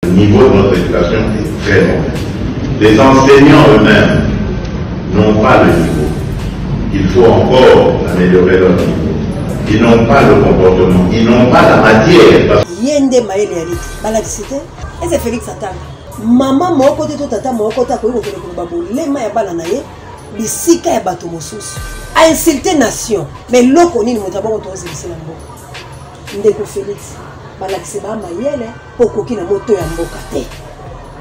Le niveau de notre éducation est très mauvais. Les enseignants eux-mêmes n'ont pas le niveau. Il faut encore améliorer leur niveau. Ils n'ont pas le comportement, ils n'ont pas la matière. Yende maël réalité. Balakisité. Et c'est Félix Atanga. Maman mon côté tout tata mon côté ko ko ko babo lema ya bala naye bisika ya bato mosusu. A insulter nation. Mais loko nini motaba ko tozi bisela mboka. Ndeko Félix. Balakise ba mayele pokoki na moto ya mboka te.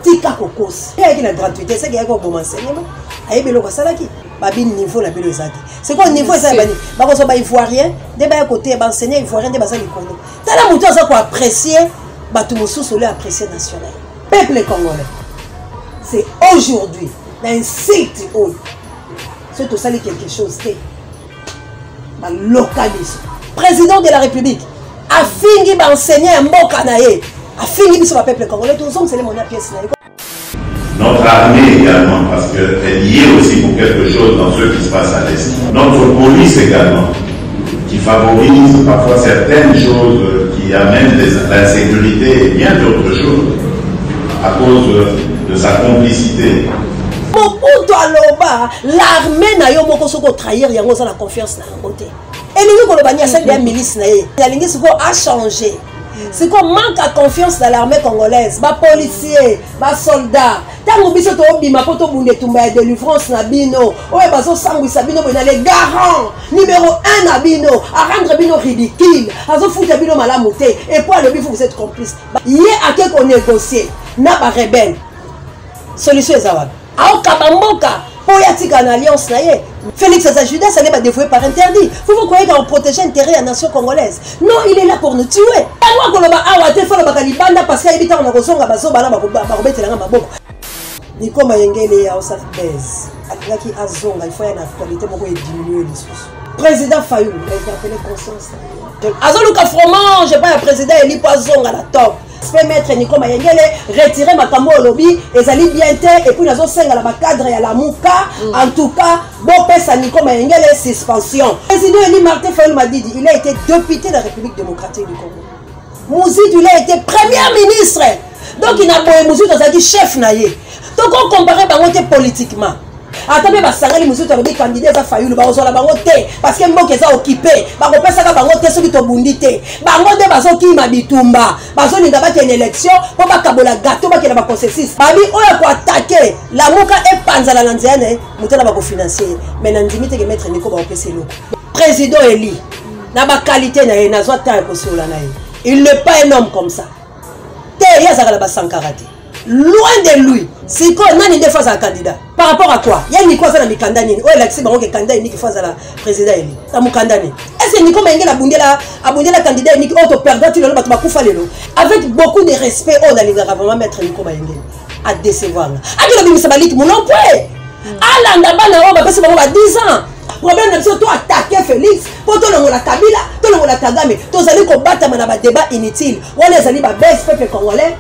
Tika kokosi. Il y a une gratuité, c'est qu'il y a un bon enseignement. Aïe belo ko salaki. Babi niveau la belo ezaki. C'est quoi niveau ça bani? Ba ko so ba ivoirien, de ba côté ba enseigner ivoirien de ba ça likono. Tala muto ça ko apprécier bato mosusu le apprécier national. Peuple congolais. C'est aujourd'hui l'insulte haut. C'est tout ça quelque chose qui ba localisme. Président de la République a fini ba enseigner un mboka na ye. A fini biso ba peuple congolais tous ensemble c'est les mona pièce na. Notre armée également, parce qu'elle est liée aussi pour quelque chose dans ce qui se passe à l'Est. Notre police également, qui favorise parfois certaines choses qui amènent l'insécurité et bien d'autres choses à cause de sa complicité. L'armée n'a pas de trahir, il y a la confiance dans le côté. Et nous, milice a changé. C'est qu'on manque à confiance dans l'armée congolaise, les policiers, les soldats. Tant que biso to bima poto bunde tumba de délivrance na bino, oye bazo sangwisa bino na les garants numéro 1 na bino, à rendre bino ridicule, azo foutre bino malamu te et pour le bifo vous êtes complice. Yé a quelqu'un négocier na ba rebelle. Solution ezawad. A okabamboka pour yatika en alliance na ye. Félix Azajuda, ça n'est pas dévoué par interdit. Vous croyez qu'on protège l'intérêt de la nation congolaise? Non, il est là pour nous tuer. Parce qu'il habite en Rosson, à Bazo, Nico Mayengele a aussi baisse. Qui a zonga, il faut une actualité pour diminuer les sources. Président Fayou, il a été appelé conscience. Azoluka Froment, je pas un président Eli Poison à la top. Je peux mettre Nico Mayengele, retirer ma camo au lobby, et ali bien et puis nous avons la cadre et à la mouka. En tout cas, bon pèse à Nico Mayengele, suspension. Le président Eli Martin Fayou m'a dit, il a été député de la République démocratique du Congo. Mouzid, il a été premier ministre. Donc il n'a pas eu Mouzid dans chef naïe. Donc on compare politiquement. Attendez, les Mouzid ont candidat à Fayou, parce que Mbok est occupé. Bango pesa ka bango te soki to bundite. Bango de bazo ki mabitumba. Bazo linga ba une élection pour ba kabola gâteau ba ke na ba processus. Babi oya ko attaquer. La muka e panza la nziane, mutela ba ko financer. Mais na ndimite ke mettre Nico ba opese loko. Président Eli na ba qualité na ye na zo ta ko sola na ye. Il n'est pas un homme comme ça. Te yazaka ba sankarate. Loin de lui, c'est quoi nani de face à candidat. Par rapport à quoi? Il y a Nico ça na mikanda nini. Oh l'accès bango ke candidat ni ki face à la président Eli. Ta mukanda ni. Est-ce que Nico Mengela abundela candidat ni auto perdant tu le ba kufa lelo. Avec beaucoup de respect on a les vraiment mettre Nico Mengela à décevoir. A dit le bimisa baliki mon emploi. Ala ndabana ba pesa bango ba 10 ans. Problème de toi attaquer Félix pour tout le monde la Kabila, tout le monde la Kagame. Tous allez combattre dans un débat inutile. On les allez ba baisse peuple congolais.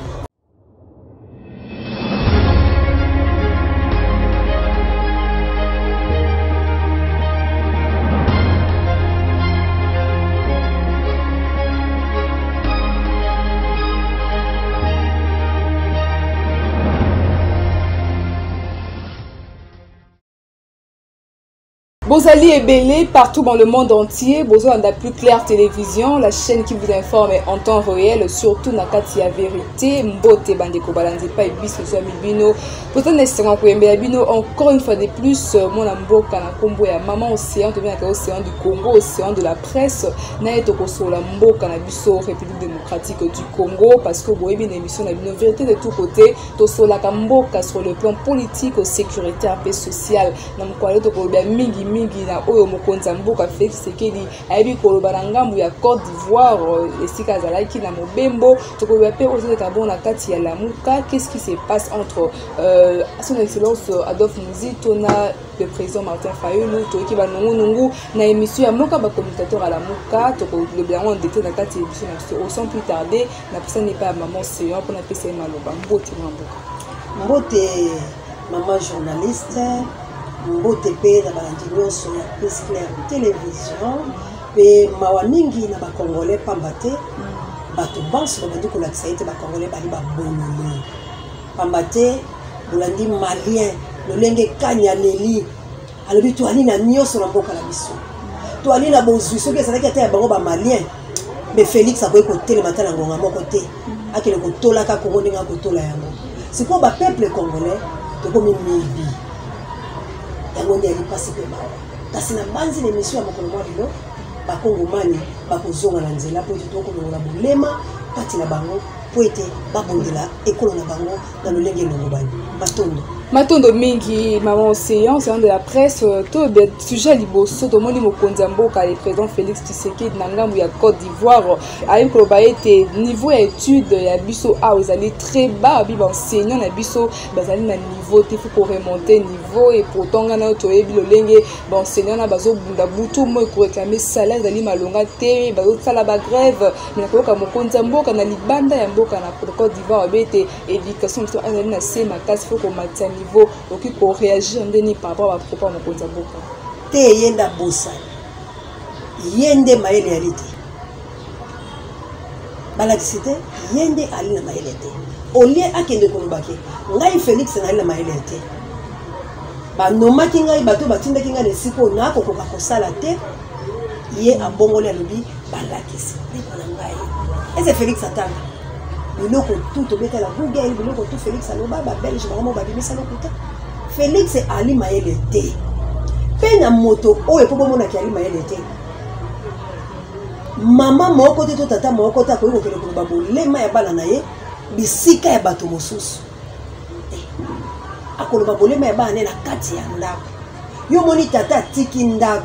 Bozali est belé partout dans le monde entier. Besoin de plus claire télévision, la chaîne qui vous informe en temps réel, surtout na kati ya vérité. Mbote bandeko balanzi pa ebiso so bino. Pourtant n'estérant ko yembe bino encore une fois de plus mon mboka na kombo ya maman océan to bien ka océan du Congo, océan de la presse. Na eto ko so la mboka na biso République démocratique du Congo parce que boyebi une émission na bino vérité de tous côtés. To so la mboka sur le plan politique, sécuritaire et social. Na mkwale to ko mingi na oyo mokonza mboka Félix Tshisekedi ayebi koloba na ngambu ya Côte d'Ivoire esika azalaki na mobembo tokoba pe ozele kabon na kati ya Lamuka. Qu'est-ce qui se passe entre son excellence Adolphe Muzito na le président Martin Fayulu toki ba nungu na émission ya moka ba commentateur à Lamuka toko le bien on dété na kati émission na sans plus tarder na pesa n'est pas maman Séon pour na pesa maloba mbote mbote maman journaliste. Mbote pe na balandino sur la plus claire télévision pe mawa mingi na ba congolais pambate bato banso babandi kolakisa ete bakongolais bali babolole pamba te bolandi malien lolenge kanya leli alobi toali na nyonso na mboka na biso toali na bozwi soki ezalaki ata ya bango bamalien me Félix akoki kotelema ata na ngonga moko te akende kotolaka kongo ndenge akotola yango sikoyo bapeuple congolais tokomi mibi yango nde alipasi mpe bawa kasi na banzi na émission ya mokolo mwa lelo bakongomani bakozonga na nzela po ete tokolongola bolema kati na bango po ete babondela ekolo na bango na lolenge elongobani matondo mingi maman séance de la presse to be sujet liboso to moni mokonzi ya mboka le président Félix Tshisekedi na ngambu ya Côte d'Ivoire ayi koloba ete niveau ya étude ya biso a ezali très bas bi ba enseignant na biso bazali na niveau te faut remonter niveau et pourtant ngana to yebi lolenge ba enseignant na bazo bunda butu mo ko réclamer salaire dali malonga te bazo sala ba grève mais ko ka mokonzi ya mboka na libanda ya mboka na Côte d'Ivoire bete éducation biso azali na sema kasi faut ko matin niveau oki ko réagir ndeni par rapport à propos mokonzi ya mboka te yenda bosa yende mayele ya lite balakisi te yende ali na mayele te olie akende kolobaki ngai Félix na ali na mayele te banomaki ngai bato batindaki ngai na esiko nakokoka kosala te ye abongoli alobi balakisi ndeko na ngai ese Félix atanga biloko tout tobetala Google biloko tout Félix aloba babelge bango babimisa lokuta Félix ali mayele te mpe na moto oyo po bomonaki ali mayele te mama moko te to tata moko te akoki kokende koloba bolema ya bana na ye bisika ya bato mosusu akoloba bolema ya bana ne na kati ya ndako yo moni tata atiki ndako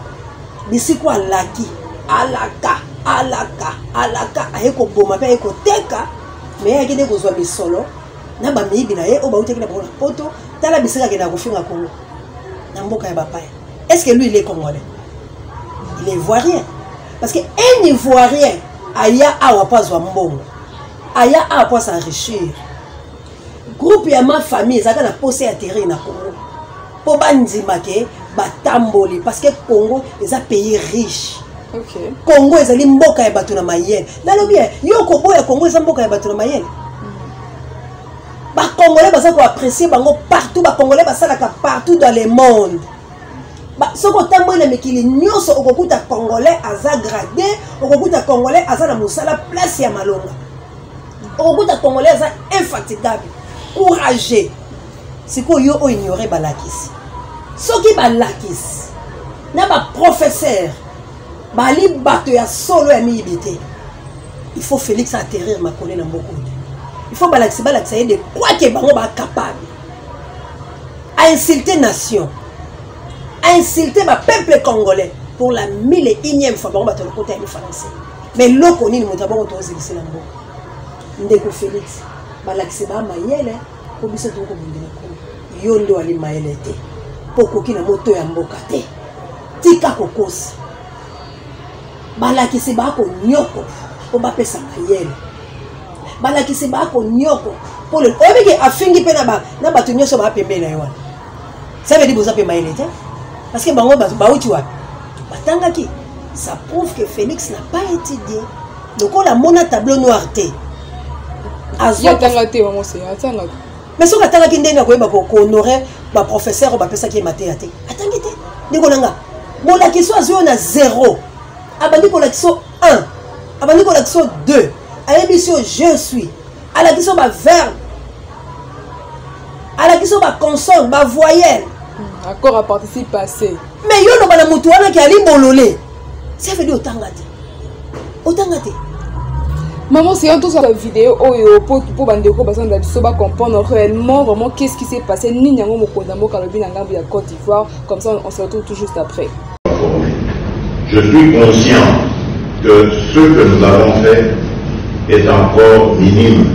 bisiko alaki alaka aye koboma mpe aye koteka me akende kozwa misolo na bamiyibi na ye oyo bauteki na bango na poto tala bisika akende akofinga Congo na mboka ya bapaya. Est-ce que lui il est congolais? Il est ivoirien. Parce que un ivoirien aya awa pas zwa mbongo aya awa pas s'enrichir groupe ya ma famille ezaka na posé ya terrain na Congo po bandima ke batamboli parce que Congo est un pays riche. Okay. Congo ezali mboka ya bato na mayele. Nalobi yo ko boya Congo eza mboka ya bato na mayele. Ba Congolais baza ko apprécier bango partout, ba Congolais basalaka partout dans le monde. Ba soko tambo na mikili nyonso okokuta Congolais aza gradé, okokuta Congolais aza na musala place ya malonga. Okokuta Congolais aza infatigable, courageux. Siko yo o ignorer balakisi. Soki balakisi na ba professeur bali bato ya solo ya mibité. Il faut Félix atterrir ma collègue na mboko. Il faut balakisi de quoi que bango ba capable. À insulter nation. À insulter ma peuple congolais pour la 1001e fois bango ba to côté ya français. Mais loko nini motabongo to zilisi na mboko. Ndeko Félix balakisi ba mayele ko biso to ko bundela ko. Yo ndo ali mayele te. Poko kina moto ya mboka te. Tika kokosi. Balakisi bako nyoko po bapesa mayele. Balakisi bako nyoko po le obiki afingi pe na bato nyonso ba pembe na yo. Ça veut dire boza pe mayele te. Parce que bango bauti wapi. Batangaki. Ça prouve que Félix n'a pas étudié. Donc on a mon tableau noir te. Azotangate maman c'est atanga. Mais soka tangaki ndenga ko ba ko honorer ba professeur ba pesa ki maté te. Atangite. Ndiko nanga. Bola kiso azo na 0. Abandi ko la kiso 1. Abandi ko la kiso 2. Ayebiso je suis. À la kiso ba verbe. À la kiso ba consonne, ba voyelle. Accord à participe passé. Mais yo no bana mutu wana ki ali bololé. Ça veut dire otangate. Otangate. Maman, c'est un tout sur la vidéo pour bandeko parce qu'on a dit pas comprendre réellement vraiment qu'est-ce qui s'est passé ni nyango mokonzambo kalobi na ngambu ya Côte d'Ivoire. Comme ça on se retrouve tout juste après. Je suis conscient que ce que nous avons fait est encore minime.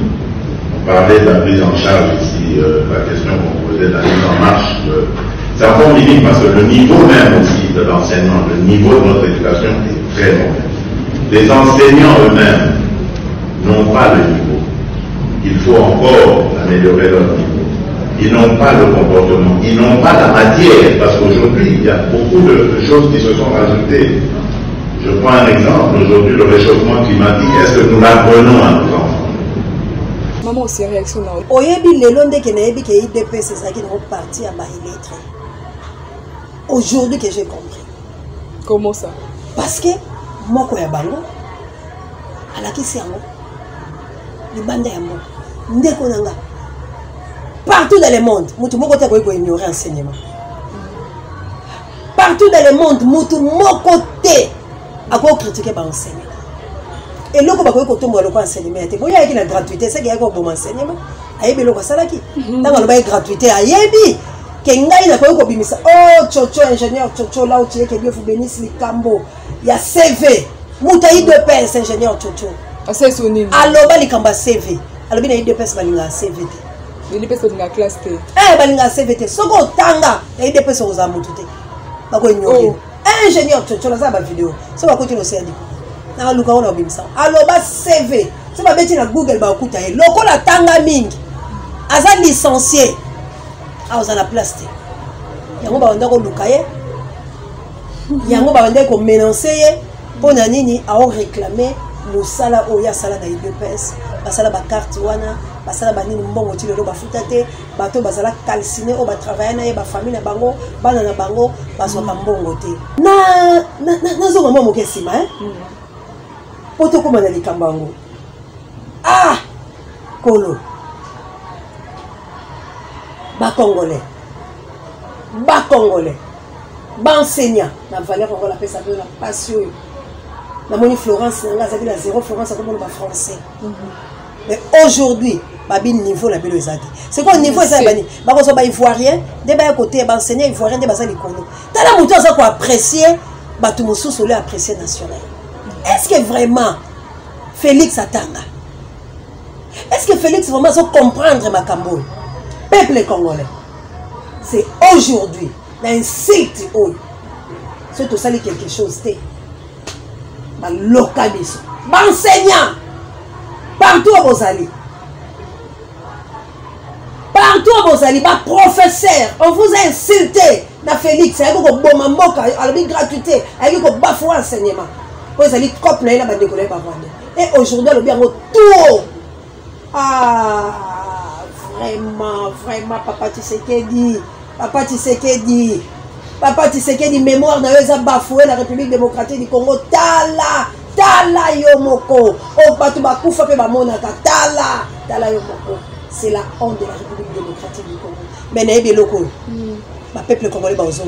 On parlait de la prise en charge ici, la question qu'on posait de la mise en marche. C'est encore minime parce que le niveau même aussi de l'enseignement, le niveau de notre éducation est très mauvais. Les enseignants eux-mêmes n'ont pas le niveau. Il faut encore améliorer leur niveau. Ils n'ont pas le comportement, ils n'ont pas la matière, parce qu'aujourd'hui, il y a beaucoup de choses qui se sont rajoutées. Je prends un exemple, aujourd'hui le réchauffement climatique, est-ce que nous l'apprenons à nos enfants? Maman aussi réaction là. Oyebi lelo ndeke na yebi ke IDPS c'est ça qui nous parti à Maïletre. Aujourd'hui que j'ai compris. Comment ça? Parce que moko ya bango alakisi yango libanda yango ndeko nanga partout dans le monde mutu moko te ko ignorer enseignement. Partout dans le monde mutu moko te ako critiquer ba enseignement. Et loko ba ko tombo loko enseignement te boya ki na gratuité c'est qu'il y a ko bon enseignement ayebi loko salaki tanga lo ba gratuité ayebi ke ngai na ko bimisa oh chocho ingénieur chocho là où tu es que Dieu vous bénisse Likambo ya CV muta IDPS ingénieur chocho c'est sonine aloba likamba CV alobi na IDPS balinga CV te IDPS balinga classe te balinga CV te soko tanga na IDPS oza mutu te bako ignorer ingénieur chocho la za ba vidéo so ba continue aussi na luka ona bimisa aloba CV so ba beti na Google ba okuta e lokola tanga mingi aza licencié a oza na place te yango ba ndako luka ye yango ba ndako menacer ye pona nini a réclamer musala oya sala na IDPS basala ba carte wana basala ba nini mbongo ti lelo bafuta te bato bazala calciné o ba travailler na ye ba famille na bango bana na bango basoka mbongo te na zo mama moke sima poto koma na likambango kolo ba congolais ba enseignant na valeur on la pesa na passion na moni Florence nga za na zéro Florence comme on ba français mais aujourd'hui babi niveau la belo ezaki c'est quoi niveau ça bani ba ko so ba ivoirien de ba côté ba enseignant ivoirien de ba za likolo tala mutu ça ko apprécier ba tout mususu le apprécier national. Est-ce que vraiment Félix Atanga, est-ce que Félix vraiment veut comprendre ma Makambo, peuple congolais? C'est aujourd'hui, l'insulte, c'est tout ça quelque chose, c'est localisme, enseignant, partout à Bozali, professeur, on vous a insulté, na Félix, il y a beaucoup de bon mamboka, à la gratuité, il y a beaucoup de bafou enseignement. Vous allez copier la bande de collègues. Et aujourd'hui, le bien tout. Vraiment, papa Tshisekedi. Papa Tshisekedi, mémoire n'a pas bafoué la République démocratique du Congo. Tala yomoko. Oh, patu bakoufa pe bamonaka. Tala yomoko. C'est la honte de la République démocratique du Congo. Mais n'ayez loko. Le peuple congolais va aux ça.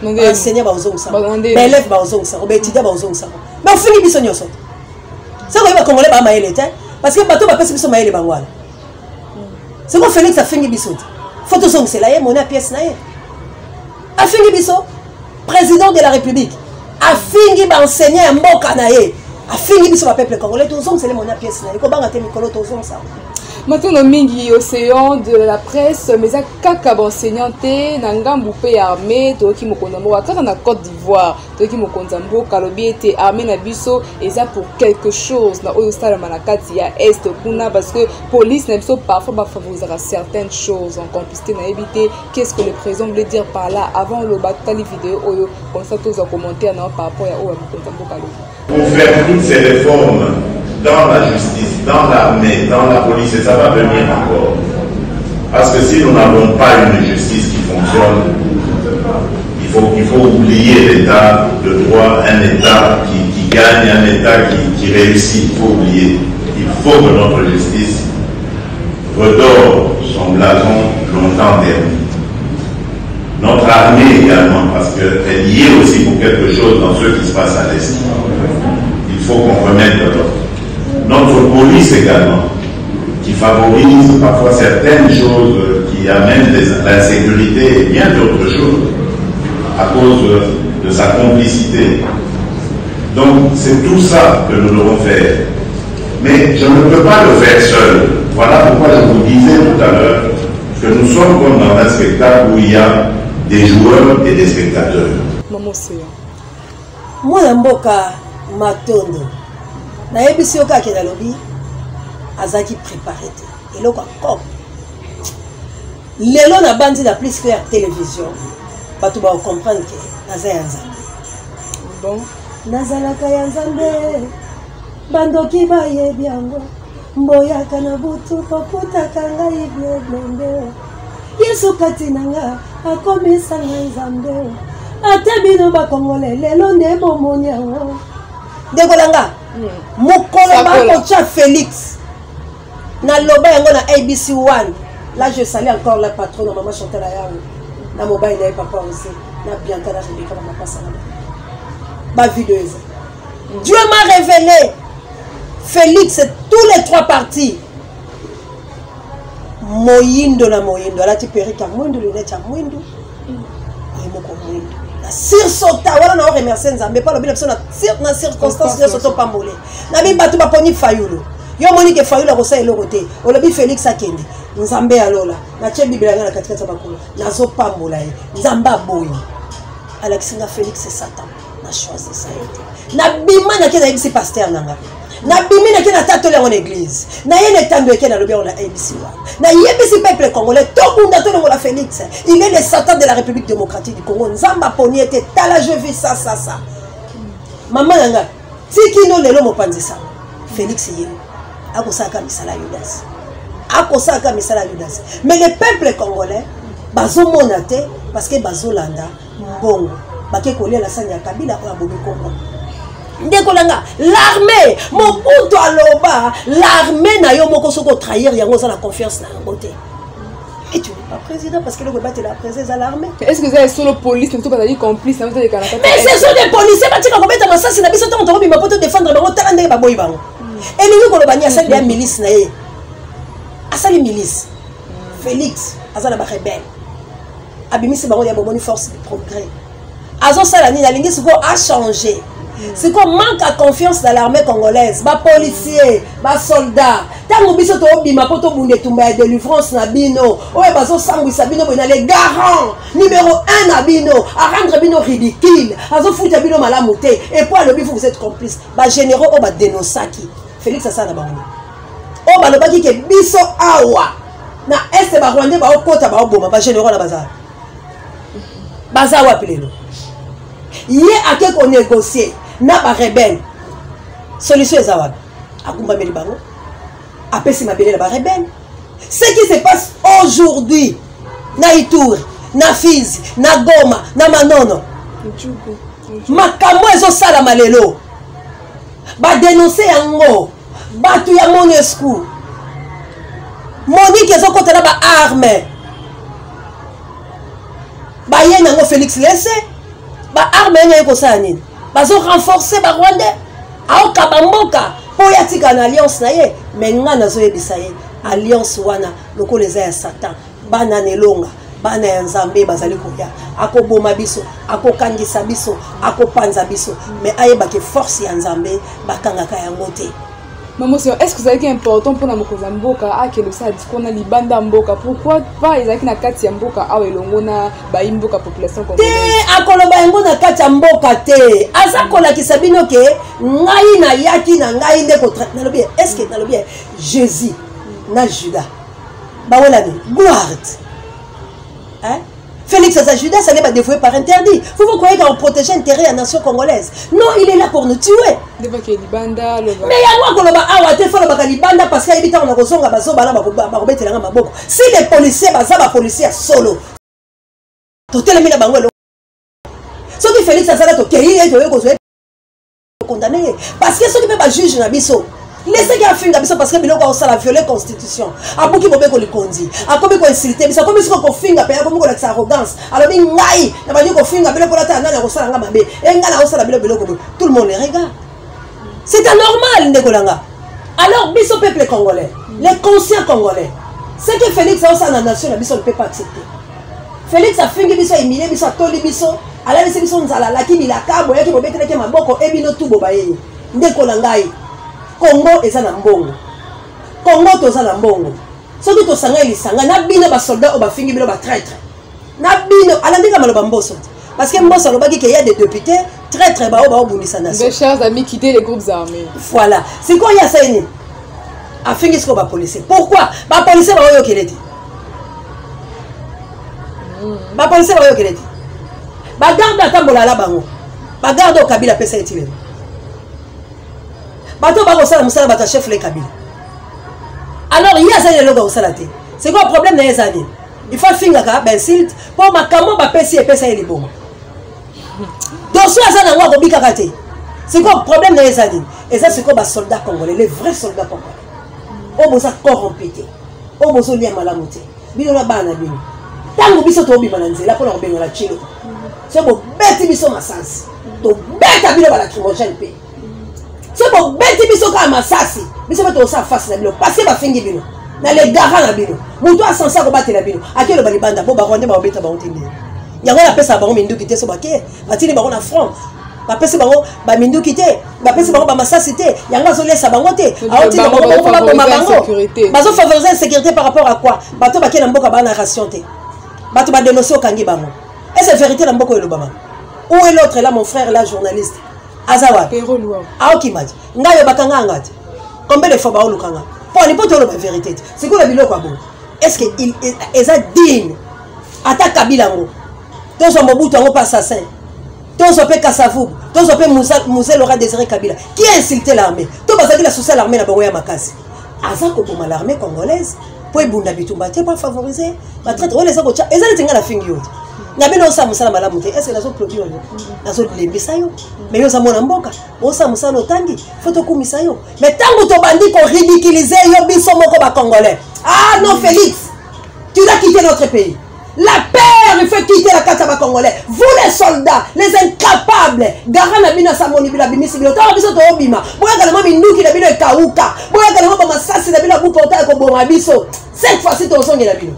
Enseignant va aux ça. Élève va aux ça. Étudiant va aux ça. Mais on finit biso nyoso. Ça va être congolais ba maël parce que bateau ba pesi biso maël bangwala. C'est quoi Félix a fini biso. Photo song c'est là mon pièce na ye. A fini biso président de la République. A fini ba enseignant mboka na ye. A fini biso ba peuple congolais tout song c'est les mon pièce na ye. Ko banga te mikolo tout song ça. Maintenant, mingi océan de la presse, mais à kaka enseignanté, nangambu pe armée, toki mokonambo, kaka na Côte d'Ivoire, toki mokonambo, kalobi était armée na biso, et ça pour quelque chose, na oyostala manakati ya est kuna, parce que police na biso parfois va favoriser certaines choses, en complicité na éviter, qu'est-ce que le président voulait dire par là, avant le batali vidéo, oyo, comme ça tous en commentaire par rapport à oyo mokonambo kalobi. Pour faire toutes ces réformes, dans la justice, dans l'armée, dans la police, et ça va venir encore. Parce que si nous n'avons pas une justice qui fonctionne, il faut oublier l'état de droit, un état qui gagne, un état qui réussit, il faut oublier. Il faut que notre justice redore son blason longtemps dernier. Notre armée également, parce qu'elle est liée aussi pour quelque chose dans ce qui se passe à l'Est. Il faut qu'on remette de l'ordre. Notre police également, qui favorise parfois certaines choses, qui amènent l'insécurité et bien d'autres choses, à cause de sa complicité. Donc c'est tout ça que nous devons faire. Mais je ne peux pas le faire seul. Voilà pourquoi je vous disais tout à l'heure que nous sommes comme dans un spectacle où il y a des joueurs et des spectateurs. Moi, Mboka Matondo. Na yebisi yoka ke na lobi azaki préparé te eloko comme lelo na bandi na plus clair télévision bato ba comprendre que naza yanza bon nazalaka ya nzambe bandoki bayebi yango mboyaka na butu poputaka ngai bleblende yesu kati na nga akomisa ngai nzambe ate bino bakongole lelo nde bomoni yango ndekolanga mokolo bakotya Félix na loba yango na ABC 1. Là je salue encore la patronne maman Chantal Ayaou na mobile na papa aussi na Bianca na Rebecca na mapasa na ba videuse. Dieu m'a révélé Félix tous les 3 parties. Moyindo na moyindo alati perika moyindo lunette ya moyindo moko moyindo na sursauta wala na remercier nzambe pas lobi na circonstance de soto pambolé na bi batu baponi fayulu yo moni ke fayulu ko sa eloko te olobi Félix akende nzambe alola na tie biblia na katikati ya bakolo nazo pambola ye nzambe aboyi Alexandre Félix c'est Satan na choisi ça na bima na kena ibisi pasteur nanga na bimi na kena tatole en église na yene tando kena lobi on a ABC na yebisi peuple congolais tout monde attend la Félix il est le Satan de la République démocratique du Congo nzamba poni était tala je vis ça maman nanga tikino lelo mopanzisa Félix yé akosaka misala Judas akosaka misala Judas mais le peuple congolais bazo monate parce que bazo landa mbongo bake kolia la sanya kabila o abomi Congo ndekolanga l'armée mobutu aloba l'armée na yo moko soko trahir yango za la confiance na ngote et tu n'es pas président parce que le combat est la présence à l'armée. Est-ce que vous avez solo police ne sont pas dit complice dans les Canada? Mais ce sont des policiers parce que combattre ma sens na biso to to bima poto défendre bango tala ndenge baboyi bango et ni ko lobani asali ya milice na ye asali milice Félix azala ba rebelle abimisi bango ya bomoni force de progrès azo sala ni na lingi siko a changé. C'est qu'on manque à confiance dans l'armée congolaise, bas policiers, bas soldats. Tant que biso to bima poto bunde tumba de délivrance na bino, oye bazo sangu sabino bina les garants numéro 1 na bino, à rendre bino ridicule, azo fouta bino malamuté et pour le bifou vous êtes complices. Ba généraux o ba dénosaki. Félix asa na bango. O ba lobaki ke biso awa na est ba rwandais ba okota ba oboma ba généraux na bazar. Bazar wa pilelo. Yé a qu'on négocier na ba rebelle solution ezawab akumba meli bango apesi mabele la ba rebelle ce qui se passe aujourd'hui na Ituri na Fizi na Goma na Manono makambo ezo sala malelo ba dénoncer yango batu ya Monesco Monique ezo kotela ba arme ba yena ngo Félix laissé ba arme nye ko sala nini bazo renforcer ba Rwandais aoka bamboka po yatika na alliance na ye mais nga nazo yebisa ye alliance wana loko les ya Satan bana nelonga bana ya Nzambe bazali koya akoboma biso akokangisa biso akopanza biso mais ayeba ke force ya Nzambe bakangaka yango te. Maman, est-ce que c'est important pour nous que mboka a que le ça dit qu'on a libanda mboka pourquoi pas ils na kati ya mboka awe longona ba mboka population congolaise te akoloba yango na kati ya mboka te aza kola kisabino ke ngai na yaki na ngai nde ko na lobi est-ce que na lobi Jésus na Judas ba wala ni gloire hein Félix à Judas ça n'est pas dévoué par interdit. Vous croyez qu'on protège l'intérêt de la nation congolaise? Non, il est là pour nous tuer. Mais il y a libanda parce qu'il y a si les policiers sont policiers solo. Ce qui Félix a condamné parce que ceux qui peuvent juger na biso laissez qu'il y a film parce que biloko a la violer constitution abuki bobeko likondi akomi ko insulter bisa komi siko ko finga pe akomi ko la arrogance alors bi ngai na bandi ko finga biloko la ta na ko sala nga mabe enga na ko sala biloko tout le monde les regarde c'est anormal ndekolanga alors biso peuple congolais les conscients congolais c'est que Félix a na nation na biso ne peut pas accepter Félix a fingi biso humilier biso toli biso ala laisser biso nzala lakini la kabo yaki bobetele ke maboko ebino tubo baye ndekolanga Congo est un mbongo. Congo est un mbongo. Ce qui est sanga elisanga na bino ba soldats ba fingi bino ba traître. Na bino alandika maloba mboso. Parce que mboso lobaki qu'il y a des députés traîtres ba obundisa nation. Mes chers amis quitter les groupes armés. Voilà. C'est quoi il y a ça ni? A fingi ce ko ba policier. Pourquoi? Ba policier ba yo keleti. Ba policier ba yo keleti. Ba garde atambola la bango. Ba garde au Kabila pesa etilé. bato ba ko sala musala bata chef le Kabila. Alors il y a ça le logo salate. C'est quoi le problème dans les années? Il faut finir ka ben silt pour makamo ba pesi et pesa ele boma. Donc ça ça na ngwa ko bika kate. C'est quoi le problème dans les années? Et ça c'est quoi les soldats congolais, les vrais soldats congolais. On bosa corrompu. On bosa lia malamuté. Bino na bana bino. Tango biso to bima na nzela pour na benga la chilo. C'est bon beti biso masasi. To beta bino bala kimojane pe. C'est bon beti biso ka masasi. Biso beto sa face na bino parce que ba fingi bino. Na les garants na bino. Muto asansa ko batela bino. Akelo bali banda bo ba ronde ba beta ba ontindi. Yango na pesa ba mindu kité so bake. Batini ba na front. Ba pesa ba ba mindu kité. Ba pesa ba masasi te. Yango so lesa bango te. Aoti ba bango. Bazo favoriser la sécurité par rapport à quoi? Bato ba na mboka ba na ration te. Bato ba dénoncer au kangi bango. Et c'est vérité na mboko elobama. Où est l'autre là mon frère là journaliste? Azawa. Aoki madi. Ngayo bakanga ngati. Combien de fois ba olukanga? Pour ne pas te la vérité. C'est quoi la biloko bon? Est-ce que il est digne? Attaque Kabila ngo. Tozo Mobutu ngo pas assassin. Tozo pe Kasavubu. Tozo pe Moussa Laurent Désiré Kabila. Qui a insulté l'armée? To bazaki la social l'armée na bango ya makasi. Azako boma l'armée congolaise. Pour ebunda bitumba te pour favoriser. Ba traite on les a gocha. Ezali tinga la fingi yote. Na bino osa musala malamu te. Est-ce que nazo produire yo? Nazo lembisa yo. Mais yo za mona mboka. Osa musala otangi. Faut kumisa yo. Mais tango to bandi ko ridiculiser yo biso moko ba congolais. Ah non Félix. Tu dois quitter notre pays. La peur, il faut quitter la Kataba congolais. Vous les soldats, les incapables. Garana bina samoni bila bimisi bilo. Tawa biso to obima. Boya kalama minduki na bilo kauka. Boya kalama ba masasi na bilo buporta ko boma biso. Cette fois-ci to zongi na bilo.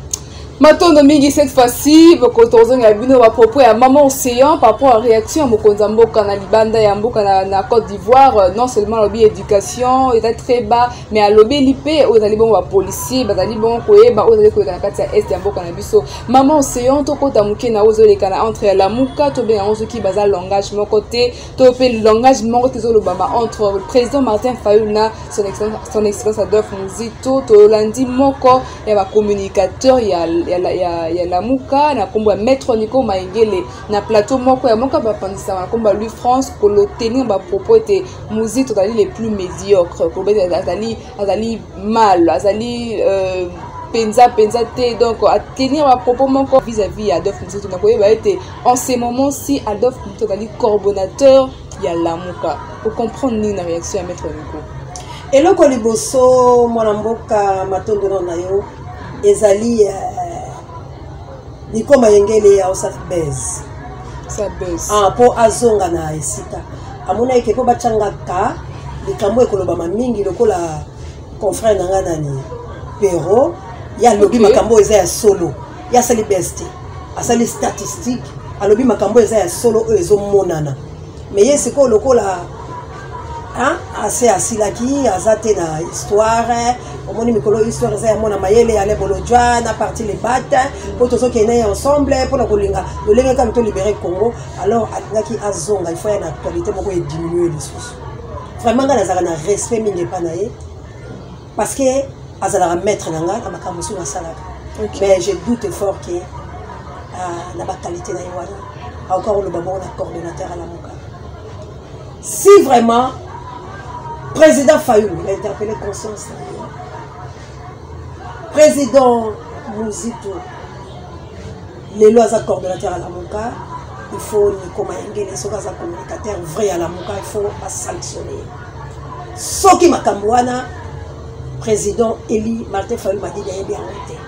Matondo mingi cette fois-ci, bokotozo ya bino ba propos ya maman océan par rapport à réaction à Mokonza Mboka na libanda ya Mboka na Côte d'Ivoire, non seulement lobby éducation était très bas mais à lobby lipé aux ali bon ba policier bazali bon koyeba aux ali ko na kati ya est ya Mboka na biso maman océan to kota muke na ozole kana entre la muka to bien ozo ki bazal langage mon côté to pe langage mon côté zo lobama entre le président Martin Fayulu na son excellence Adolphe Muzito to landi moko ya ba communicateur ya la muka na kombo ya maître Nico Maingele na plateau moko ya moka ba pandisa na kombo lui France ko lo tenir ba propos était musique totali les plus médiocres ko be azali mal azali penza te donc à tenir ba propos moko vis-à-vis Adolphe Muzito na ko ba était en ce moment si Adolphe Muzito totali coordonnateur ya la muka pour comprendre ni na réaction à maître Nico et le koliboso mwana mboka matondo na yo ezali Nico Mayengele ya osa buzz. Ça buzz. Ah pour azonga na esika. Amuna eke po bachanga ka likambo ekoloba mingi lokola confrère nanga nani. Pero ya lobi makambo eza ya solo. Ya sali best. Asali statistique. Alobi makambo eza ya solo ezo monana. Mais yesiko lokola hein assez asilaki azate na histoire omoni mikolo histoire za mona mayele ale bolojwa na parti les battes pour tous ceux qui est ensemble pour la kolinga le lenga comme to libérer Congo alors alingaki azonga il faut une actualité moko et diminuer les sources vraiment ngana zaka na respect mingi pa na ye parce que azala mettre nanga na makambo sur la salade mais je doute fort que la qualité na ywana encore le babo na coordonnateur à la moka si vraiment président Fayulu, il a interpellé conscience. Président Muzito, les lois à coordonnateur à la Moka, il faut Nico Mayengele, les communicateurs vrais à la Moka, il faut pas sanctionner. Soki Makambouana, président Eli Martin Fayulu m'a dit qu'il y a bien arrêté.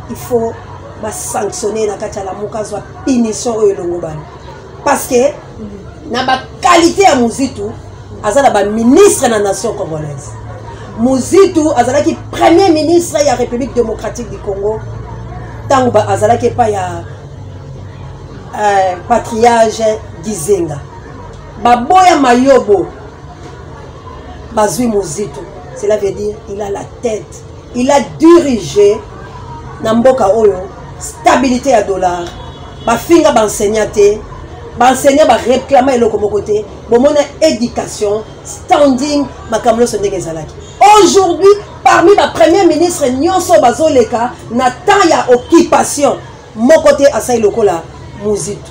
Il faut pas sanctionner la Katia la Moka, soit punition au Longoban. Parce que, dans la qualité à Muzito, azala ba ministre de la nation congolaise. Muzito azala ki premier ministre de la République démocratique du Congo. Tanguba azala ki pa ya patriarche Gizenga. Baboya Mayobo bazui Muzito. Cela veut dire il a la tête. Il a dirigé Namboka Oyo stabilité à dollar. Ba finga ba enseignate. Enseignant va réclamer le côté bon mon éducation standing makamlo sondenge zalaki aujourd'hui parmi ma premier ministre nyonso bazoleka na temps ya occupation mon côté asai lokola Muzito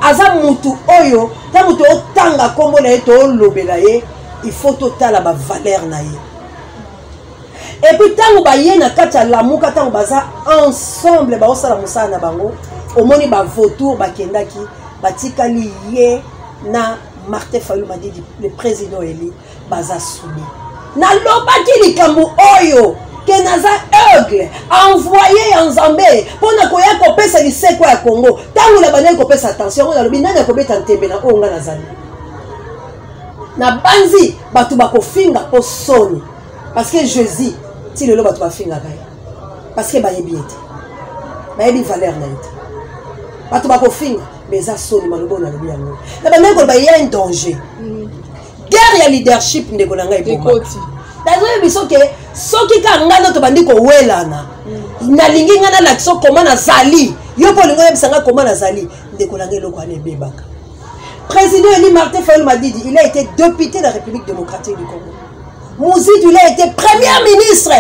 aza mutu oyo ta mutu otanga kombo na ye to lobela ye il faut totala ba valeur na ye. Et puis tango ba ye na kati ya lamuka tango baza ensemble ba osala musala na bango omoni ba vautour ba kendaki batikali ye na Martin Fayulu Madidi le président Eli baza soumis na lobaki likambo oyo que naza eugle envoyé en Zambie pour na koya kopesa liseko ya Congo tango na bana kopesa attention na lobi nani akobeta ntembe na onga na zali na banzi batu bakofinga po soni parce que Jésus ti lelo batu bafinga kaya parce que bayebi ete bayebi valeur na ete batu bakofinga mais ça soni malobo na lobi yango na bana ko ba y a un danger guerre ya leadership ndeko na ngai bomba dazoye biso ke soki ka ngana to bandi ko welana na lingi ngana la kiso koma na zali yo po lingo yebisanga koma na zali ndeko na ngai loko ane bebaka. Président Eli Martin Fayulu Madidi, il a été député de la République démocratique du Congo. Mouzitou, il a été premier ministre.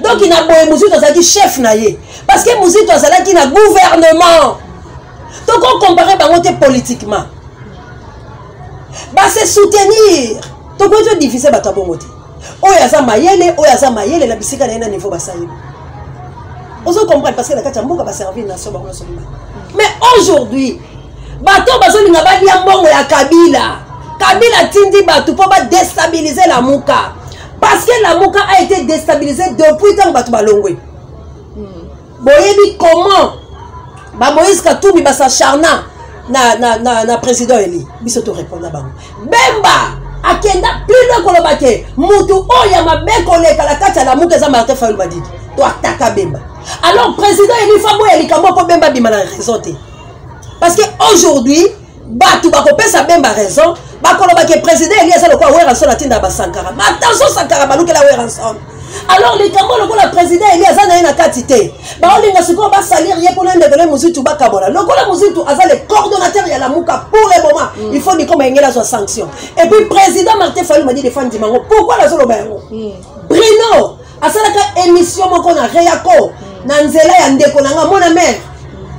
Donc il n'a pas Mouzitou Azaki chef naïe. Parce que Mouzitou Azaki n'a gouvernement. Donc on compare bangote politiquement. Bah c'est soutenir. Donc on est difficile à tabongote. Oyaza mayele la bisika na niveau basaï. On se comprend parce que la Kachamboka va servir nation bango solima. Mais aujourd'hui bato bazolinga balia mbongo ya Kabila tindi bato po ba déstabiliser la muka parce que la muka a été déstabilisée depuis tant bato balongwe. Boyebi comment ba Moïse Katumbi ba s'acharna na président Eli biso to répondre bango Bemba akenda plus de kolobake mutu oya mabeko leka la kati la muka za Martin Fayulu Madidi to ataka Bemba. Alors président Eli Fabo Eli kambo po Bemba bimana raison te. Parce qu'aujourd'hui, Batou Bakopesa Bemba raison, Bakoloba que président Elias a le quoi ouer ensemble à Tinda Basankara. Mais attention Sankara Balou que la ouer ensemble. Alors les Cambos le président Elias a une quantité. Bah on linga siko ba salir yé pour l'indépendance Mouzitou Bakabola. Le quoi Mouzitou a le coordonnateur ya la Mouka pour le moment. Il faut dire comment il y a la sanction. Et puis président Martin Fayulu m'a dit défendre Dimango. Pourquoi la zone Bruno a ça la émission mon qu'on a réaco. Nanzela ya ndeko nanga mon mère.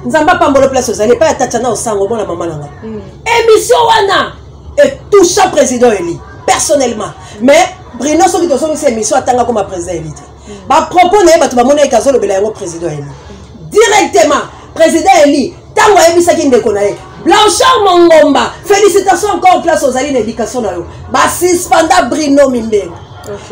Nzamba pambolo place aux allez pas tatana au sango la maman nanga. Émission wana et tout ça président Eli personnellement. Mais Bruno soki to soki émission atanga comme président Eli. Ba propos na ba to ba mona ikazolo bela yango président Eli. Directement président Eli tango ebisa ki ndeko na ye. Blanchard Mongomba, félicitations encore place aux allées d'éducation na yo. Ba suspenda Bruno Mimbe.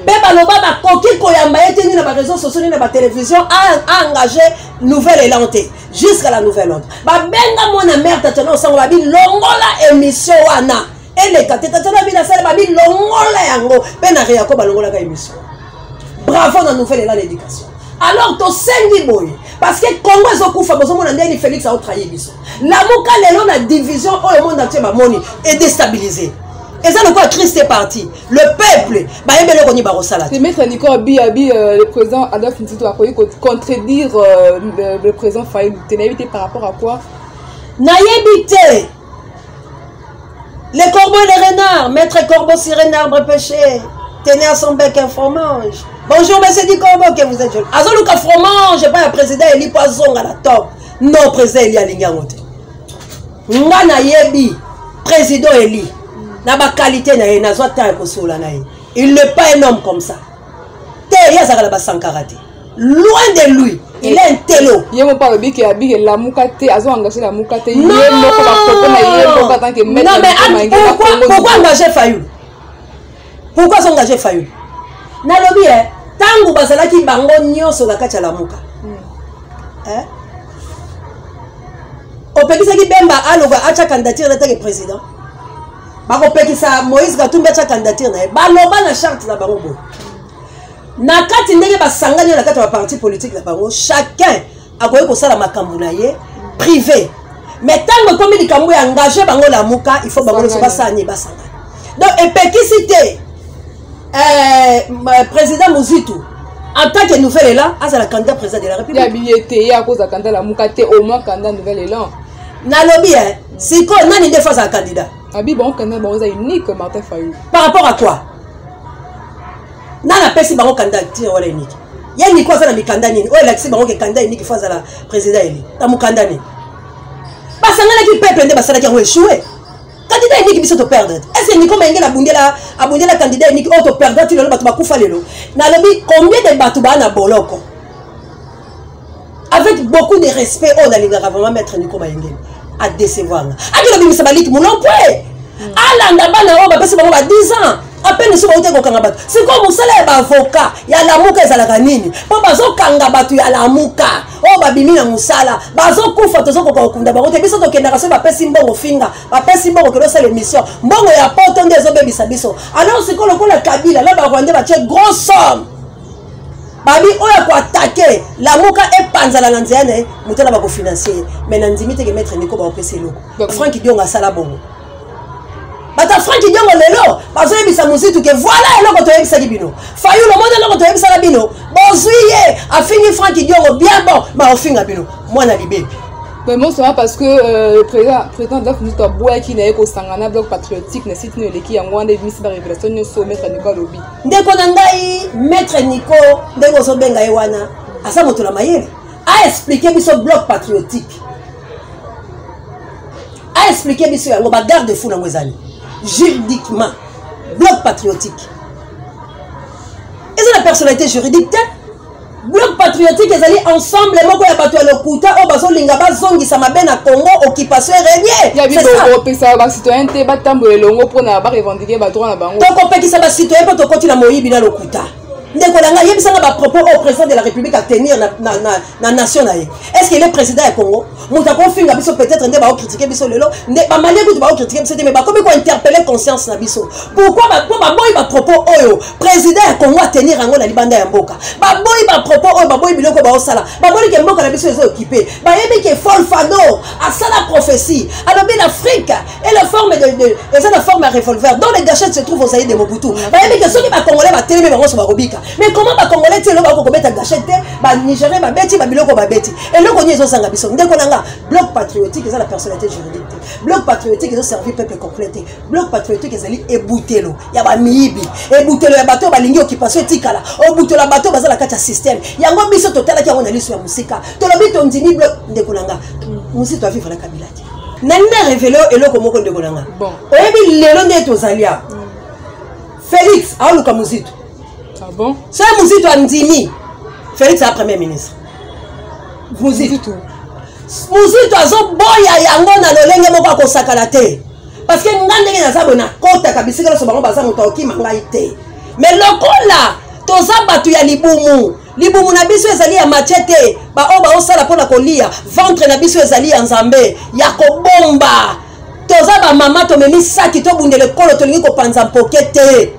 Beba loba ba koki koyamba eteni na ba réseaux sociaux na ba télévision a engagé nouvelle élanté jusqu'à la nouvelle ordre. Ba benga mona mère tatana osango ba bi longola émission wana. Elle kate tatana bi na sala ba bi longola yango pe na ria ko ba longola ka émission. Bravo na nouvelle élan d'éducation. Alors to sengi boy parce que Congo ezokufa bozo mona ndeni Félix a trahi biso. La muka lelo na division au le monde entier ba moni est déstabilisé. Et ça, le Christ est parti. Le peuple, c'est Maître Nico Abi, le président Adolphe Ntito a contredire le président Fayulu. Tu n'as évité par rapport à quoi? Naïbité. Les corbeaux et les renards. Maître Corbeau sur un arbre pêché. Tenez à son bec un fromage. Bonjour, monsieur Di Corbeau, que vous êtes jeune. Azoluka fromage, pas un président Eli Poisson à la top. Non, président Eli Alingamote. Nga naïbi, président Eli. Na ba qualité na ye na zo ta ko sola na ye. Il n'est pas un homme comme ça. Te ya za la ba sankarate. Loin de lui, il est un télo. Yemo pas bi ke abi la mukate azo engager la mukate yemo ko ba propos na yemo pas tant que mettre. Non mais pourquoi engager Fayulu? Pourquoi s'engager Fayulu? Na lobi tangu bazala ki bango nyonso na kati la muka. Opekisa ki Bemba aloba acha candidature na tant président. Bako pekisa Moïse Katumbi acha candidature na baloba na charte na bango bo. Na kati ndenge basangani na kati wa parti politique na bango chacun akoye ko sala makambu na ye privé. Mais tango comme likambo ya engagé bango la muka il faut bango so basani basangani. Donc epekisité président Mouzitou en tant que nouvel élan à la candidat président de la République. Ya bilité à cause de candidat la muka te au moins candidat nouvel élan. Na lobby si ko nani de face à candidat. Abi bon candidat bon ça unique Martin Fayulu. Par rapport à quoi? Nana pesi bango candidature wala unique. Ya ni quoi ça na mikanda nini? O la kisi bango ke candidat unique face à la président Eli. Ta mukanda ni. basanganaki peuple nde basalaki yango échoué. Candidat unique biso to perdre. Est-ce que Nico Mengela abundela candidat unique auto perdre ti lelo bato bakufa lelo. Na lobi combien de bato ba na boloko. Avec beaucoup de respect on a lingaka vraiment mettre Nico Mengela à décevoir. Aki lobi misabaliki mulopwe. Alanda bana o ba pesi bango ba 10 ans. À peine si vous avez un bateau. C'est comme vous savez, avocat, il y a la mouka et la canine. Pour bazo kanga bateau, il y a la mouka. Oh, babimi na musala. Bazo kufa, tozo koko kunda. Bago te biso to kenarase ba pesi mbongo finga. Ba pesi mbongo que c'est l'émission. Mbongo ya poto ndezo bebi sabiso. Alors c'est comme la Kabila. Là, ba rwande ba tche grosse somme. Babi oya ko attaquer. La mouka est panzala na nziane. Mutela ba ko financier. Mais na nzimite ke mettre Nico ba opesi loko. Franck Dionga sala bongo. Bata Franck Diongo lelo bazo yebisa musitu ke voilà eloko to yebisa bino fayu le monde eloko to yebisa la bino bozuye afini Franck Diongo bien bon ba ofinga bino mwana libebi. Mais moi c'est parce que le président de la Fondation doit boire qui n'est qu'au sangana bloc patriotique ne site ne leki yango ande bimisi ba révélation ne so mettre Nico lobi ndeko na ngai maître Nico ndeko so benga ewana asa moto la mayele a expliquer biso bloc patriotique a expliquer biso yango ba garde fou na mwezani juridiquement bloc patriotique. Et c'est la personnalité juridique. Bloc patriotique, ils allaient ensemble. Les mots qu'on a battu à l'Okuta, au baso lingaba zongi samabena Congo, occupation régnier. Il y a des gens qui citoyens qui battent le longo pour ne pas revendiquer le droit à la banque. Donc on peut qu'ils soient citoyens pour te continuer à mourir dans l'Okuta. Ndeko il y a propos au président de la République à tenir la nation. Est-ce qu'il est président du Congo? Moutako finga biso peut-être ndé ba critiquer biso lelo, ndé ba malé ba critiquer biso mais ba comme ko interpeller conscience na biso. Pourquoi ba boy ba propos oyo président du Congo à tenir ango na libanda ya mboka. Ba boy ba propos oyo ba boy biloko ba osala. Ba boy ke mboka na biso ezo occupé. Ba yebi ke fol fado à sala prophétie. Alors bien l'Afrique est la forme la forme à revolver dont les gâchettes se trouvent au Zaïre de Mobutu. Ba yebi ke ceux qui ba congolais ba télé ba so ba robika. Mais comment les Congolais tiennent le mettre gâchette, les Nigériens, les bêtis, les biloko, les bêtis. Et le Congolais, ils ont sangé. Bloc patriotique, ils ont la personnalité juridique. Bloc patriotique, ils ont servi le peuple complété. Bloc patriotique, ils ont ébouté l'eau. Il y a des miibi. Ébouté l'eau, il y a des bateaux, il y a des occupation, il y a des bateaux, il y a des système. Il y a un biso total qui a un sur la musique. Tout le bito, on dit bloc de Kolanga. Musique doit vivre la Kabila. N'a révélé et le comment de Kolanga. Bon. On a vu les longs aux alliés. Félix, à Luka Musique. Ah bon? C'est Mouzito Andimi. Félix est le premier ministre. Mouzito. Mouzito a zo boya yango na lolenge moko ko sakalate. Parce que ngandenge na zabo na kota kabisika lo sobango baza mutoki mangai te. Mais lokola toza batu ya libumu. Libumu na biso ezali ya machete. Ba o ba osala pona kolia. Ventre na biso ezali ya nzambe. Ya kobomba. Toza ba mama to memi saki to bundele kolo to lingi ko panza pokete.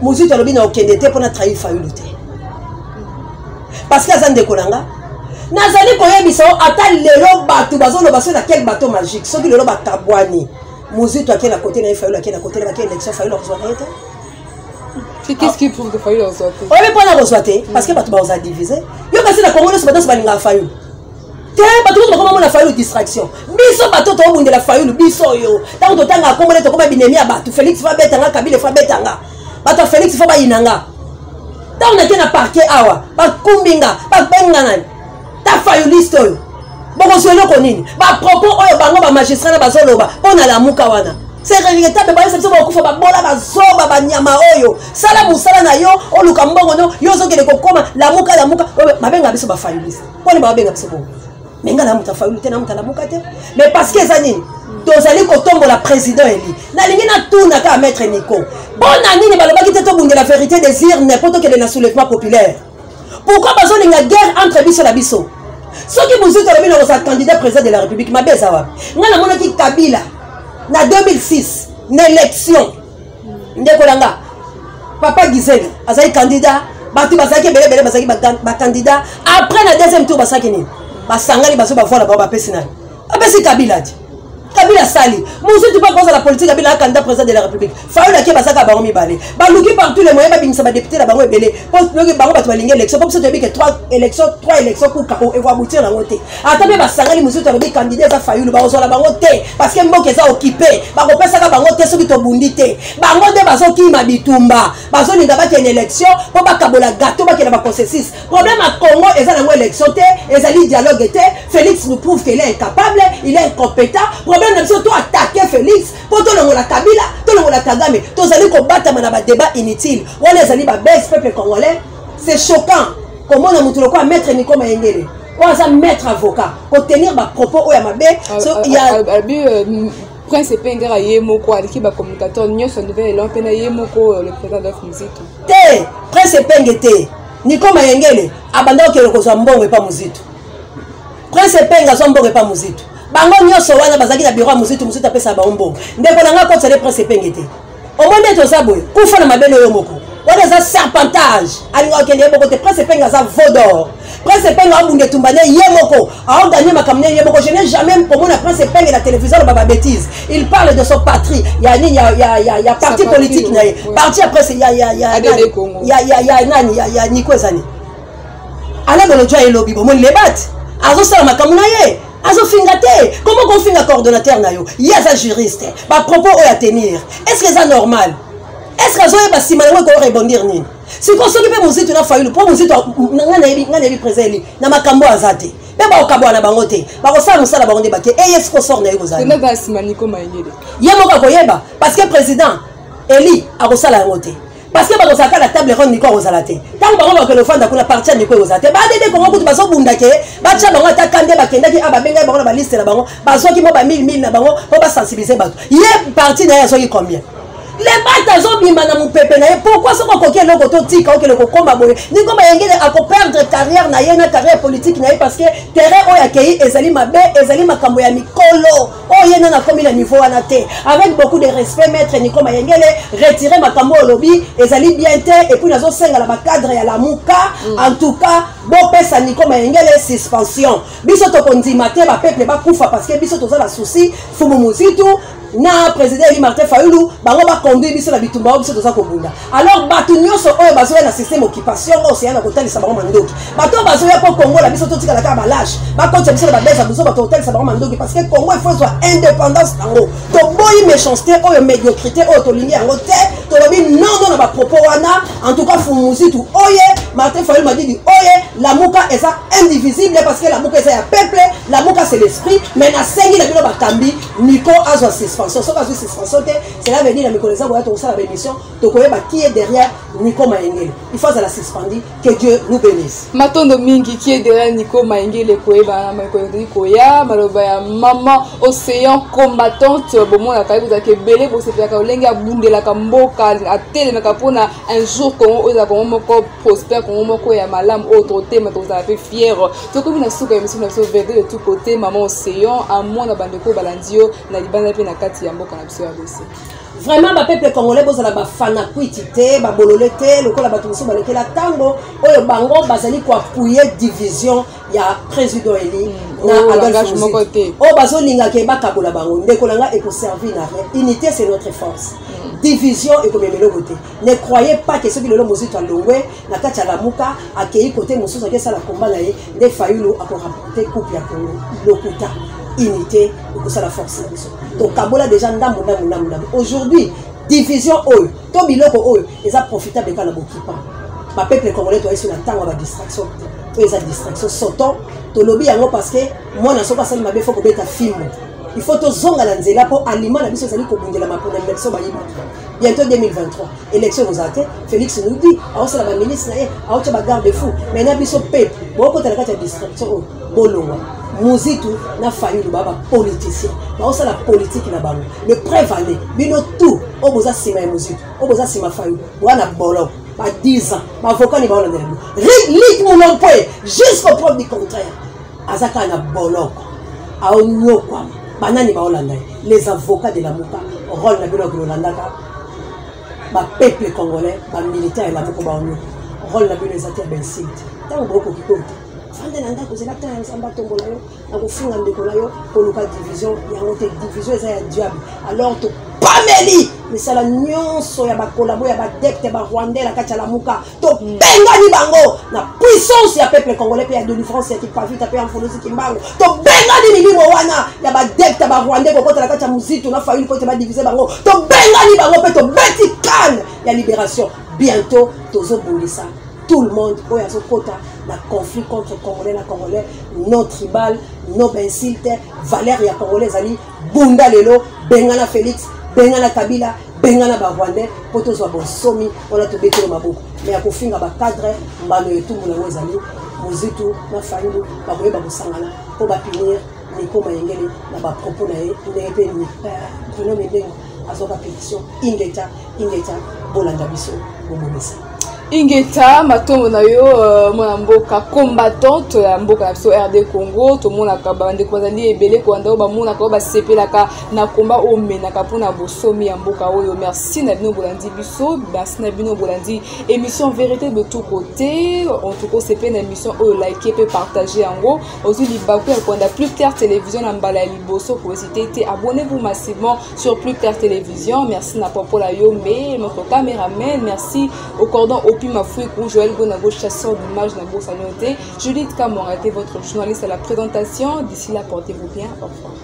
Mouzito alobi na okende te pona trahir Fayulu te. Parce que azande kolanga. Nazali koyebisa ata lelo batu bazolo baso na quel bateau magique. Soki lelo batabwani. Mouzito akena côté na Fayulu akena côté na élection Fayulu reçoit te. Qu'est-ce qui prouve que Fayulu reçoit te? On veut pas la reçoit te parce que batu baza diviser. Yo kasi na Congo so bato balinga Fayulu. Te batu ko comment na Fayulu distraction. Biso bato to bunde la Fayulu biso yo. Tango to tanga Congo to koma binemi ya batu. Félix fa betanga Kabila fa betanga. Bato Félix fa ba inanga. Ta on a na parquet awa, ba kumbinga, ba bengana. Ta Fayuliste oyo. Boko solo konini. Ba propos oyo bango ba magistrat na bazoloba. Pona la muka wana. C'est regrettable ba yesa ba kufa ba bola ba zoba ba nyama oyo. Sala musala na yo, oluka mbongo no, yo zo kele kokoma la muka ba benga biso ba Fayuliste. Pona ba benga biso bo. Menga na muta Fayulu te na muta la muka te. Mais parce que zanini tozali kotombola président eli na lingi na tuna ka maître Nico bona nini balobaki te tobunde la vérité des urnes poto que le soulèvement populaire pourquoi bazo linga guerre entre biso la biso soki Mouzito alobi na sa candidat président de la République mabeza wa nga na monaki Kabila na 2006 na élection ndeko langa papa Gisèle azali candidat batu bazaki belé bazaki ba candidat après la deuxième tour basaki ni basangani bazo ba voilà ba pesina apesi Kabila ti Kabila sali. Moussi tu pas cause la politique Kabila candidat président de la République. Fayoul a qui basaka bango mi balé. Balouki partout les moyens babing sa député la bango belé. Pour que bango ba balingue élection pour que ça te dit que 3 élections pour kako et va aboutir la montée. Attendez ba sangali Moussi tu dit candidat za Fayoul ba ozo la bango té parce que mboke za occupé. Ba ko pesa ka bango té soki to bundi té. Bango de bazo ki ma bitumba. Bazo ni ngaba une élection pour ba kabola gâteau ba kena ba consensus. Problème à Congo eza na élection té, ezali dialogue té. Félix nous prouve qu'il est incapable, il est incompétent. Problème de toi attaquer Félix pour tout le monde la Kabila, tout le monde la Kagame, tous allez combattre dans débat inutile. On les allez baisse peuple congolais. C'est choquant. Comment on a montré quoi maître Nico Mayengele. On a maître avocat pour tenir ma propos au Yamabe. Il y a Prince Penga Yemoko qui va communicateur Nyos nouvelle et l'empena Yemoko le président de Muzito. Té Prince Penga té Nico Mayengele abandon que le Kozambon et pas Muzito. Prince Penga Zambon et pas Muzito. Bango nyonso wana bazaki na bureau Muzito apesa baombo ndeko nanga ko tsele Prince Pengete au moins neto zaboy kufa na mabele yo moko wana za serpentage alinga okende yeboko te Prince Penga za vaudor Prince Penga abunde tumbane yemoko a gagné makamne yemoko. Je n'ai jamais commun Prince Penga la télévision baba bêtise. Il parle de son patrie. Il y a parti politique naé parti après il y a nani il y a Nikozani ala bolo joie lobi bo mon lebat azo sala makamuna ye. Azo fingate, comment qu'on finga coordonnateur nayo? Yaza juriste, ba propos à tenir. Est-ce que c'est normal? Est-ce que ça va si mal qu'on rebondir ni? Si qu'on s'occupe Muzito tu n'as failli pour Muzito n'avait présent na makambo azate. Mais ba okabo na bangote. Ba ko sa musala bangonde baké. Et est-ce qu'on sort na yo zali? C'est pas si maniko maingede. Yemo ko yeba parce que président Eli a kosala ngote. Parce que ba kosaka la table ronde niko ozalate. Tant ba ko le fanda kuna partir niko ozate. Ba dede ko ngokutu baso bundake. Ba tcha bango atakande ba kendaki aba benga bango ba liste na bango. Ba so ki mo ba 1000 na bango po ba sensibiliser bato. Yé parti na ya so ki combien? Les battes ont mis madame Pepe. Pourquoi ce qu'on coquille le côté tic ou que le combat boy? Ni comme il y a à perdre carrière na yena carrière politique na parce que terrain o accueilli ezali mabe ezali makambo ya mikolo o yena na comme le niveau anaté avec beaucoup de respect maître ni comme yengele retirer makambo au lobby ezali bien té et puis nazo senga la cadre ya la muka en tout cas bon pesa ni comme yengele suspension biso to kondimate ba peuple ba kufa parce que biso to za la souci fumu Muzito na président Eli Martin Fayulu bango ba conduire biso na bitumba biso toza kobunda alors batu nyonso oyo bazoya na système occupation océan na kotalisa bango mandoki bato bazoya po Congo la biso totika la ka balage ba konti biso na besa biso bato kotalisa bango mandoki parce que Congo il faut soit indépendance tango to boyi méchanceté oyo médiocrité oyo to lingi yango te to lobi non na ba propos wana en tout cas Muzito oye Martin Fayulu m'a dit oye la muka est ça indivisible parce que la muka est ya peuple la muka c'est l'esprit mais na sengi la bilo bakambi Nico azo suspension cela veut dire que les avoir ça la émission donc qui est derrière Nico Mayengele il faut la suspendre que Dieu nous bénisse Matondo mingi qui est derrière Nico Mayengele koeba koya maloba ya maman océan combattante bon la kai vous belé vous c'est ka lenga bundela ka mboka atele na kapona un jour Congo oza Congo moko prospère Congo moko ya malam autre thème to za fait fier donc comme na suka émission na so verde de tout côté maman océan à moi na bandeko balandio na libanda pe na kati ya mboka na biso ya bese. Vraiment ba peuple congolais bozala ba fana kwitité ba bololete lokola ba tuso ba lekela tango oyo bango bazali ko appuyer division ya président Eli na Adolphe Muzito o bazolinga ke bakabola bango ndeko langa et pour servir na rien unité c'est notre force division et comme melo côté ne croyez pas que ce que le Muzito a longwe na kati ya lamuka akei côté mususu ke sala combat na ye de Fayulu a remporter coupe ya Congo lokuta unité et ça la force donc Kabola déjà ndam aujourd'hui division oyo to biloko oyo eza profitable kana bokipa ba peuple congolais to sur la tango ba distraction to eza distraction soto to lobby yango parce que moi na soka sali mabe faut ko beta film il faut to zonga la nzela po aliment na biso zali ko bundela mapona élection ba yiba bientôt 2023 élection nous ate Félix nous dit a osala ba ministre na a ba garde fou mais na biso peuple boko tala kata distraction bolonga Muzito na Fayulu baba politicien ba osala politique na bango le prévaler bino tout o boza sima Muzito o boza sima Fayulu wana bolo ba 10 ans ba avocat ni ba olanda lit mon emploi jusqu'au preuve du contraire azaka na boloko a onyokwa banani ba olanda les avocats de la muka rôle na bino ko olanda ka ba peuple congolais ba militaire la muka ba onyokwa rôle na bino ezati ben site tant beaucoup qui compte fanda na ndako zela tana samba tombola yo na kofunga ndeko na yo koluka division yango te division eza ya diable alors to pameli misala nyonso ya bakolabo ya badepte barwandais na kati ya lamuka tobengani bango na puissance ya peuple congolais mpe ya délivrance ya kipavita mpe ya mfulusi kimbango tobengani milimo wana ya badepte barwandais kokota na kati ya muzitu na fayulu mpo te badivise bango tobengani bango mpe tobeti kane ya libération bientôt tozobongisa tout le monde oyo azokota na conflit contre congolais na congolais non tribal non bensilte valeur ya congolais ezali bunda lelo bengana Félix bengana Kabila bengana barwandais po tozwa bonsomi wana tobetelo maboko mais ya kofinga bacadre mbano etumbu nango ezali mozitu na fayulu bakoyeba kosangana mpo bapinir Nico Mayengele na bapropos na ye ndenge mpe Bruno Mendengo azoka pétition ingeta bolanda biso bomonisa Ingeta matombo na yo mwana mboka combattante ya mboka na biso RD Congo tomonaka bandeko bazali ebele kwanda bamonaka basepelaka na komba omenaka mpona bosomi ya mboka oyo. Merci na bino bolandi biso, merci na bino bolandi émission vérité de tout côté. En tout cas c'est une émission oyo like pe partager yango aussi libaku ya kwanda Plus Clair Télévision na mbala liboso pour citer. Abonnez-vous massivement sur Plus Clair Télévision. Merci na Popo la yo mais notre caméraman, merci au cordon au ma fouille pour Joël Gonago, chasseur d'images dans Bourse à noter. Judith Kamon a été votre journaliste à la présentation. D'ici là, portez-vous bien. Au revoir.